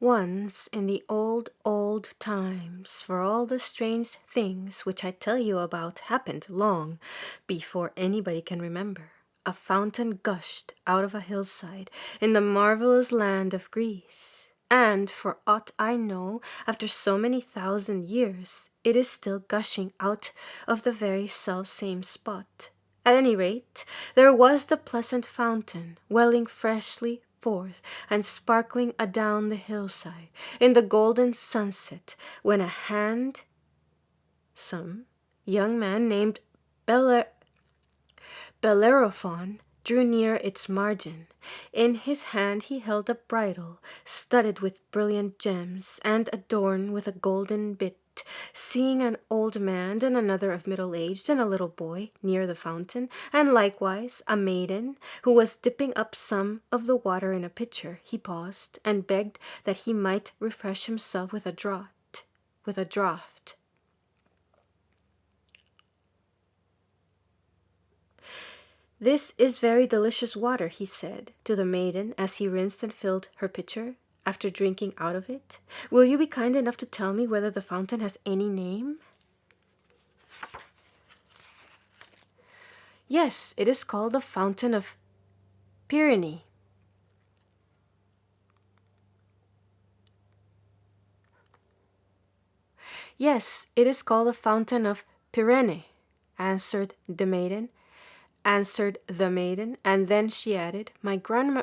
Once in the old, old times, for all the strange things which I tell you about happened long before anybody can remember, a fountain gushed out of a hillside in the marvelous land of Greece. And for aught I know, after so many thousand years, it is still gushing out of the very self-same spot. At any rate, there was the pleasant fountain, welling freshly forth and sparkling adown the hillside in the golden sunset, when some young man named Bellerophon drew near its margin. In his hand he held a bridle studded with brilliant gems and adorned with a golden bit. Seeing an old man and another of middle age and a little boy near the fountain, and likewise a maiden who was dipping up some of the water in a pitcher, he paused and begged that he might refresh himself with a draught. "This is very delicious water," he said to the maiden as he rinsed and filled her pitcher after drinking out of it. "Will you be kind enough to tell me whether the fountain has any name?" "Yes, it is called the Fountain of Pyrenees." "Yes, it is called the Fountain of Pyrenees," answered the maiden, and then she added, "My grandma—"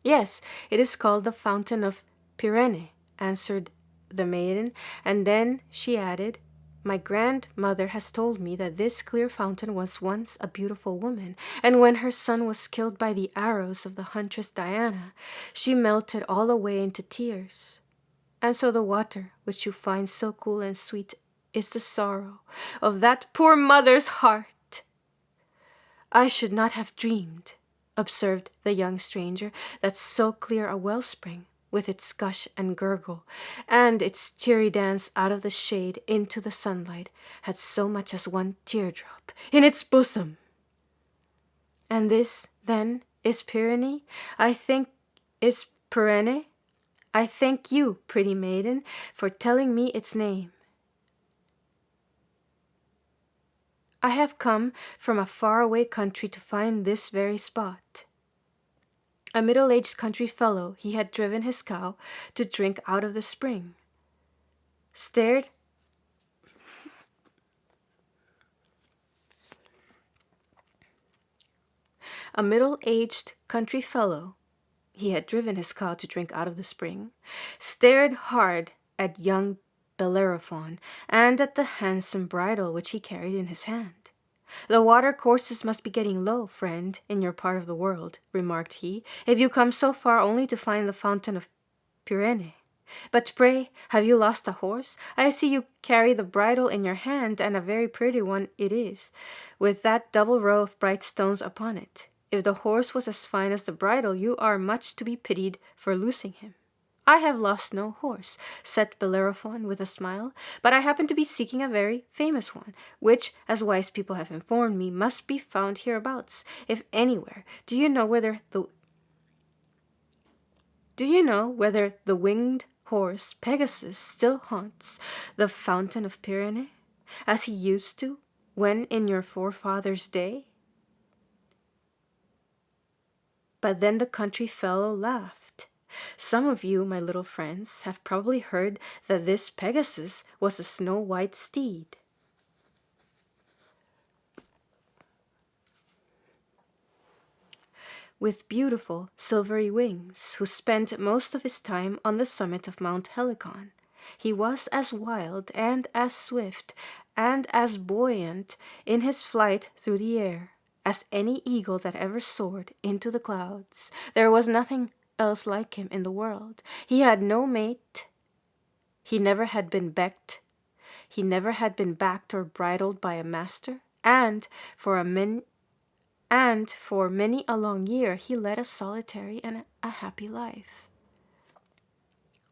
"Yes, it is called the Fountain of Pyrenees," answered the maiden, and then she added, "My grandmother has told me that this clear fountain was once a beautiful woman, and when her son was killed by the arrows of the huntress Diana, she melted all away into tears. And so the water, which you find so cool and sweet, is the sorrow of that poor mother's heart." "I should not have dreamed," observed the young stranger, "that so clear a wellspring, with its gush and gurgle, and its cheery dance out of the shade into the sunlight, had so much as one teardrop in its bosom." "And this, then, is Pyrenees? I think I thank you, pretty maiden, for telling me its name. I have come from a far-away country to find this very spot." A middle-aged country fellow, he had driven his cow to drink out of the spring, stared a middle-aged country fellow, he had driven his cow to drink out of the spring, stared hard at young Bellerophon and at the handsome bridle which he carried in his hand. "The water courses must be getting low, friend, in your part of the world," remarked he, "if you come so far only to find the Fountain of Pyrenees. But pray, have you lost a horse? I see you carry the bridle in your hand, and a very pretty one it is, with that double row of bright stones upon it. If the horse was as fine as the bridle, you are much to be pitied for losing him." "I have lost no horse," said Bellerophon with a smile, "but I happen to be seeking a very famous one, which, as wise people have informed me, must be found hereabouts, if anywhere. Do you know whether the winged horse Pegasus still haunts the Fountain of Pyrenees, as he used to when in your forefathers' day?" But then the country fellow laughed. "Some of you, my little friends, have probably heard that this Pegasus was a snow-white steed, with beautiful silvery wings, who spent most of his time on the summit of Mount Helicon. He was as wild and as swift and as buoyant in his flight through the air as any eagle that ever soared into the clouds. There was nothing else like him in the world. He had no mate. He never had been backed or bridled by a master, and for many a long year he led a solitary and a happy life.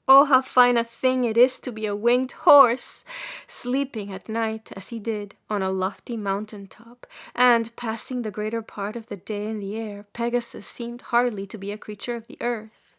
Oh, how fine a thing it is to be a winged horse, sleeping at night as he did on a lofty mountain top, and passing the greater part of the day in the air. Pegasus seemed hardly to be a creature of the earth.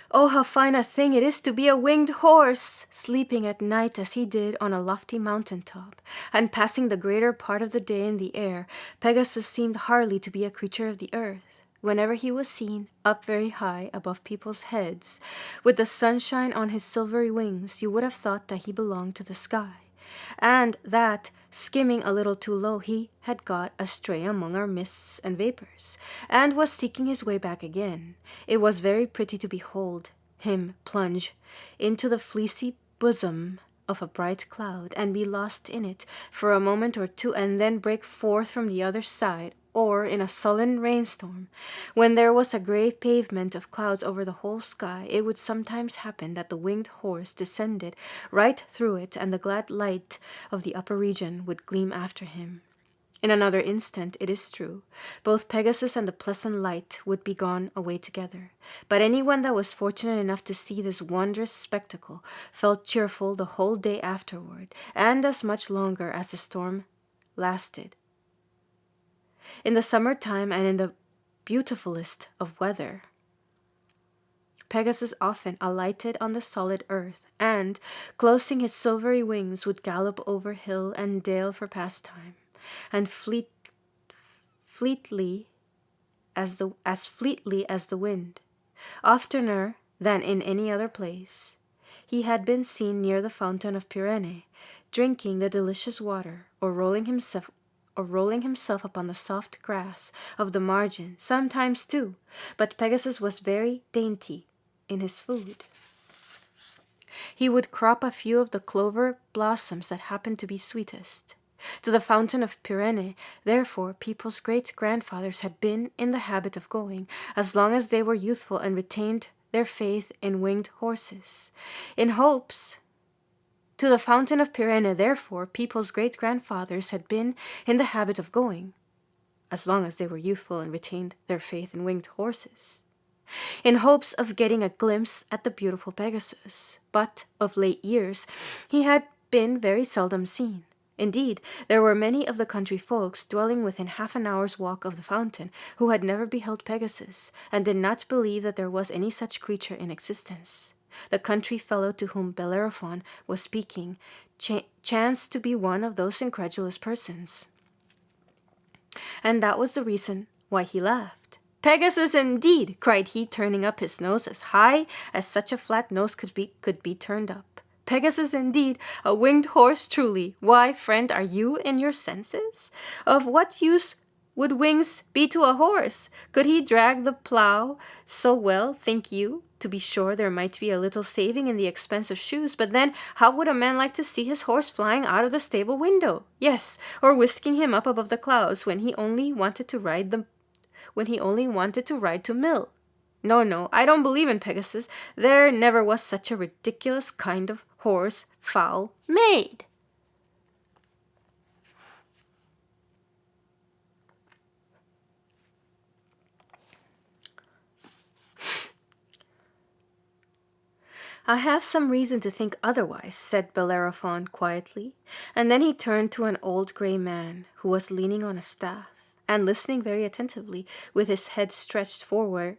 Oh, how fine a thing it is to be a winged horse, sleeping at night as he did on a lofty mountain top, and passing the greater part of the day in the air. Pegasus seemed hardly to be a creature of the earth. Whenever he was seen, up very high above people's heads, with the sunshine on his silvery wings, you would have thought that he belonged to the sky, and that, skimming a little too low, he had got astray among our mists and vapors, and was seeking his way back again. It was very pretty to behold him plunge into the fleecy bosom of a bright cloud, and be lost in it for a moment or two, and then break forth from the other side, or in a sullen rainstorm, when there was a grey pavement of clouds over the whole sky. It would sometimes happen that the winged horse descended right through it, and the glad light of the upper region would gleam after him. In another instant, it is true, both Pegasus and the pleasant light would be gone away together. But anyone that was fortunate enough to see this wondrous spectacle felt cheerful the whole day afterward, and as much longer as the storm lasted. In the summer time and in the beautifulest of weather, Pegasus often alighted on the solid earth, and, closing his silvery wings, would gallop over hill and dale for pastime, and fleetly as the wind. Oftener than in any other place, he had been seen near the fountain of Pirene, drinking the delicious water, or rolling himself upon the soft grass of the margin, sometimes too, but Pegasus was very dainty in his food. He would crop a few of the clover blossoms that happened to be sweetest. To the fountain of Pirene, therefore, people's great-grandfathers had been in the habit of going, as long as they were youthful and retained their faith in winged horses. To the fountain of Pirene, therefore, people's great-grandfathers had been in the habit of going, as long as they were youthful and retained their faith in winged horses, in hopes of getting a glimpse at the beautiful Pegasus. But of late years he had been very seldom seen. Indeed, there were many of the country folks dwelling within half an hour's walk of the fountain who had never beheld Pegasus, and did not believe that there was any such creature in existence. The country fellow to whom Bellerophon was speaking chanced to be one of those incredulous persons, and that was the reason why he laughed. "Pegasus, indeed!" cried he, turning up his nose as high as such a flat nose could be turned up. "Pegasus, indeed! A winged horse, truly! Why, friend, are you in your senses? Of what use would wings be to a horse? Could he drag the plough so well, think you? To be sure, there might be a little saving in the expense of shoes, but then how would a man like to see his horse flying out of the stable window? Yes, or whisking him up above the clouds when he only wanted to ride to mill? No, I don't believe in Pegasus. There never was such a ridiculous kind of horse fowl made." "I have some reason to think otherwise," said Bellerophon quietly, and then he turned to an old grey man who was leaning on a staff, and listening very attentively with his head stretched forward.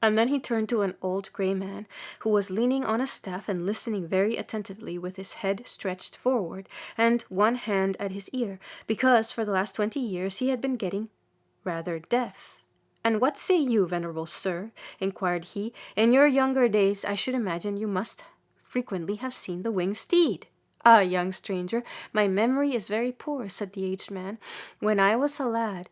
And then he turned to an old grey man who was leaning on a staff and listening very attentively with his head stretched forward and one hand at his ear, because for the last 20 years he had been getting rather deaf. "And what say you, venerable sir?" inquired he. "In your younger days I should imagine you must frequently have seen the winged steed." "Ah, young stranger, my memory is very poor," said the aged man. When I was a lad,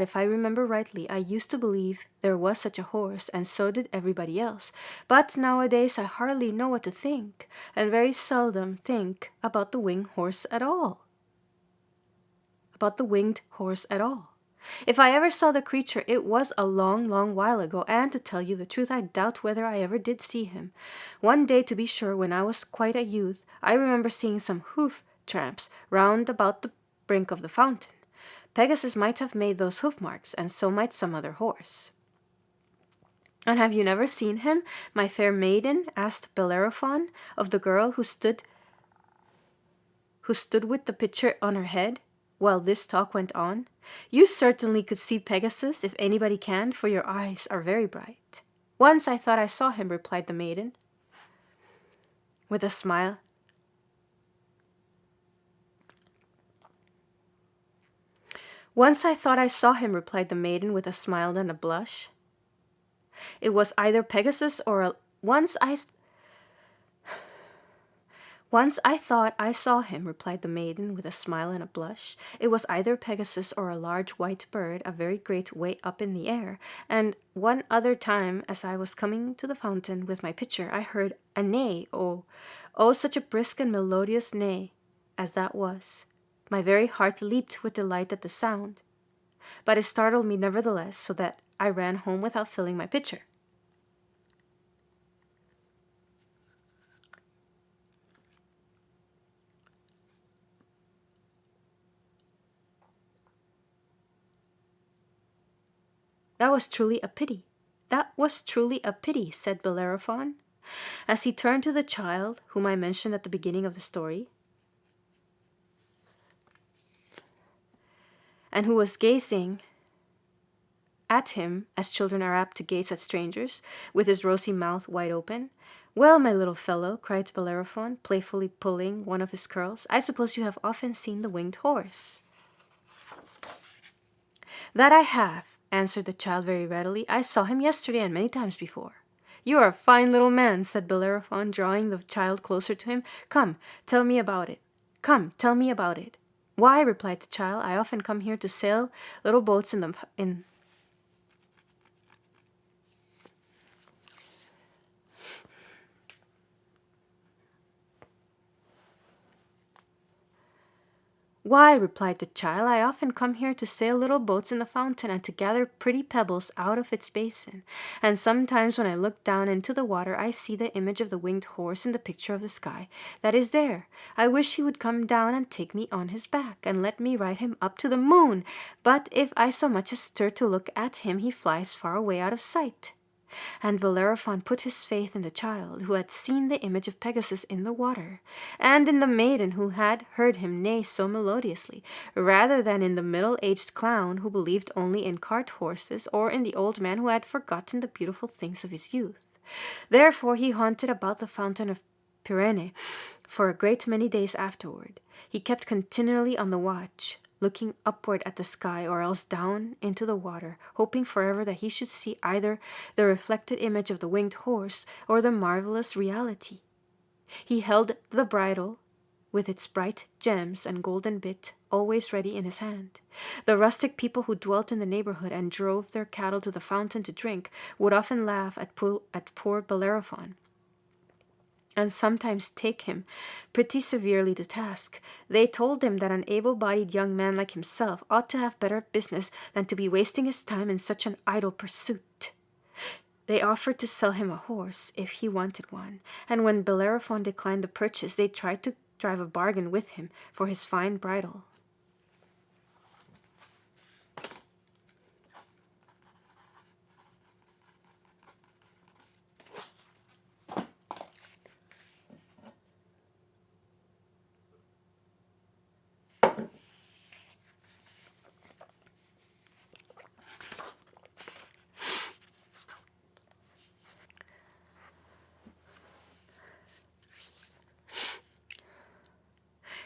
if I remember rightly, I used to believe there was such a horse, and so did everybody else. But nowadays I hardly know what to think, and very seldom think about the winged horse at all. If I ever saw the creature, it was a long, long while ago, and to tell you the truth, I doubt whether I ever did see him. One day, to be sure, when I was quite a youth, I remember seeing some hoof tramps round about the brink of the fountain. Pegasus might have made those hoof marks, and so might some other horse." "And have you never seen him, my fair maiden?" asked Bellerophon of the girl who stood with the pitcher on her head. while this talk went on. "You certainly could see Pegasus, if anybody can, for your eyes are very bright." "Once I thought I saw him," replied the maiden, with a smile. "Once I thought I saw him," replied the maiden, with a smile and a blush. "It was either Pegasus or a... Once I thought I saw him," replied the maiden, with a smile and a blush. "It was either Pegasus or a large white bird, a very great way up in the air. And one other time, as I was coming to the fountain with my pitcher, I heard a neigh, oh, such a brisk and melodious neigh as that was. My very heart leaped with delight at the sound, but it startled me nevertheless, so that I ran home without filling my pitcher." "That was truly a pity. That was truly a pity," said Bellerophon, as he turned to the child whom I mentioned at the beginning of the story, and who was gazing at him, as children are apt to gaze at strangers, with his rosy mouth wide open. "Well, my little fellow," cried Bellerophon, playfully pulling one of his curls, "I suppose you have often seen the winged horse." "That I have," answered the child very readily. "I saw him yesterday and many times before." "You are a fine little man," said Bellerophon, drawing the child closer to him. Come, tell me about it. "Why," replied the child, "I often come here to sail little boats in "Why," replied the child, "I often come here to sail little boats in the fountain, and to gather pretty pebbles out of its basin. And sometimes when I look down into the water, I see the image of the winged horse in the picture of the sky that is there. I wish he would come down and take me on his back, and let me ride him up to the moon. But if I so much as stir to look at him, he flies far away out of sight." And Bellerophon put his faith in the child, who had seen the image of Pegasus in the water, and in the maiden who had heard him neigh so melodiously, rather than in the middle-aged clown who believed only in cart-horses, or in the old man who had forgotten the beautiful things of his youth. Therefore he haunted about the fountain of Pirene for a great many days afterward. He kept continually on the watch, looking upward at the sky or else down into the water, hoping forever that he should see either the reflected image of the winged horse or the marvelous reality. He held the bridle, with its bright gems and golden bit, always ready in his hand. The rustic people who dwelt in the neighborhood and drove their cattle to the fountain to drink would often laugh at poor Bellerophon, and sometimes take him pretty severely to task. They told him that an able-bodied young man like himself ought to have better business than to be wasting his time in such an idle pursuit. They offered to sell him a horse if he wanted one, and when Bellerophon declined the purchase, they tried to drive a bargain with him for his fine bridle.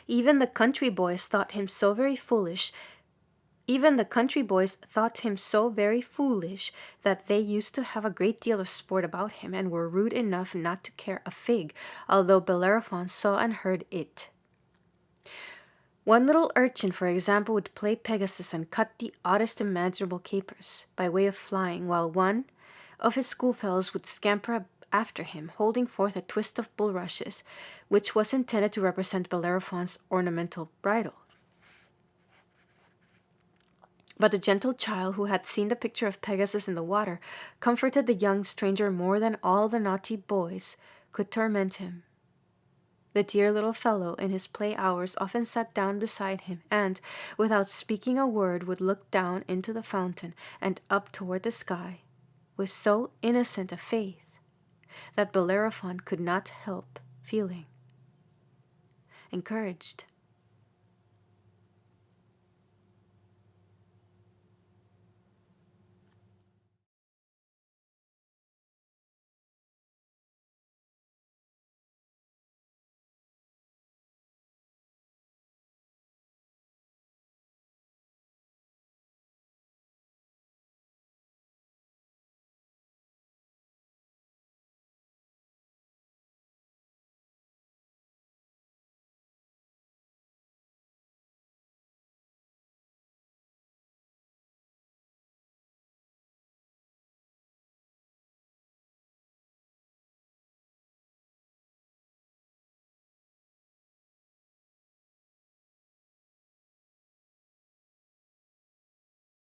Even the country boys thought him so very foolish that they used to have a great deal of sport about him, and were rude enough not to care a fig, although Bellerophon saw and heard it. One little urchin, for example, would play Pegasus and cut the oddest imaginable capers by way of flying, while one of his schoolfellows would scamper after him, holding forth a twist of bulrushes, which was intended to represent Bellerophon's ornamental bridle. But the gentle child who had seen the picture of Pegasus in the water comforted the young stranger more than all the naughty boys could torment him. The dear little fellow in his play hours often sat down beside him, and, without speaking a word, would look down into the fountain and up toward the sky, with so innocent a faith that Bellerophon could not help feeling encouraged.